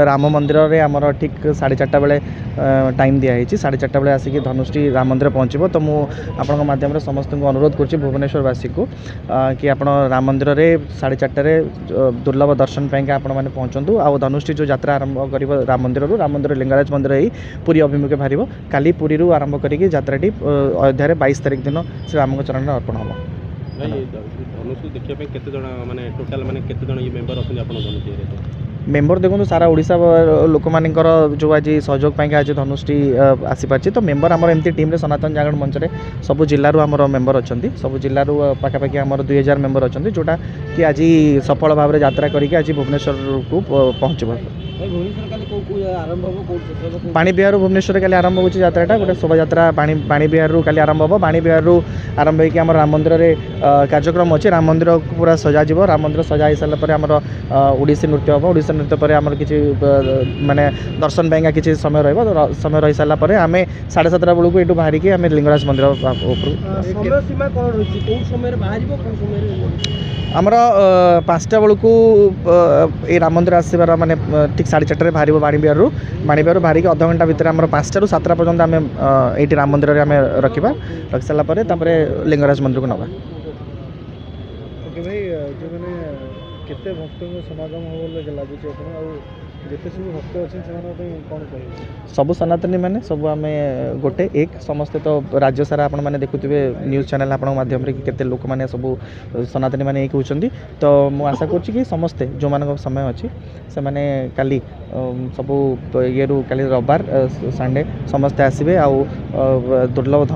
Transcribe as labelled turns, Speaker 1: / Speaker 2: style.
Speaker 1: राम मंदिर रे आमर ठीक 4:30 बेले टाइम दिखाई 4:30 बेले आसिक धनुष्टी राम मंदिर पहुँचब। तो मुझे माध्यम समस्त को अनुरोध कर भुवनेश्वरवासी को कि आप राम मंदिर रे 4:30 दुर्लभ दर्शन पाई आप पहुँचु। आ धनुष्टी जो यात्रा आरंभ कर राम मंदिर लिंगराज मंदिर ही पुरी अभिमुखे बाहर काली पुरी आरंभ करके यात्राटी अयोध्या 22 तारिख दिन श्री राम चरण अर्पण हम।
Speaker 2: धनुष देखिए केते जण माने टोटल माने केते जण ये मेंबर अछन आपण धनुष रे
Speaker 1: मेम्बर देखो सारा ओडिशा लोक मानकर जो आज सहयोग पाई आज धनुष्टी आसीपार। तो मेम्बर आम एमती टीम रे सनातन जागरण मंच रे सब जिलूर आम मेम्बर अच्छा सब जिलूर पाखापाखि आम 2000 मेम्बर अच्छा जोटा कि आज सफल भाव में यात्रा करके आज भुवनेश्वर को पहुँच पाणी बिहार भुवनेश्वर काली आरंभ हो यात्राटा गोटे शोभा यात्रा पाणी बिहार काली आरंभ हो। पाणी बिहार आरंभ होकर आम राम मंदिर रे कार्यक्रम अच्छे राम मंदिर को पूरा सजा राम मंदिर सजा हो सारापर आम ओडिसी नृत्य हम ओडिसी नृत्य पर आम कि माने दर्शन पाइंका किसी समय समय रही सारापर आम 7:30 बेलू ये बाहर की आम लिंगराज मंदिर आमर 5टा बेलू ये राम मंदिर आसबार माने ठीक 4:30 बाहर बाणी बिहार बाहर की अध घंटा भितर आम 5टा ରୁ 7ଟା पर्यंत आम ये राम मंदिर आम रखा रखी सारापर लिंगराज मंदिर को नवा।
Speaker 3: भाई जो मैंने केते भक्तों समागम हो लगुच जिते सब भक्त अच्छे कौन कह
Speaker 1: सब सनातनी मैंने सब आम गोटे एक समस्ते तो राज्य सारा आपण मैंने देखुवे न्यूज चैनल आपण माध्यम केते लोक मैंने सब सनातनी मैंने एक होती। तो मुझे आशा करुँच समस्ते जो मान समय अच्छी से मैंने काली सब ये काली रविवार संडे समस्ते आसबे आ दुर्लभ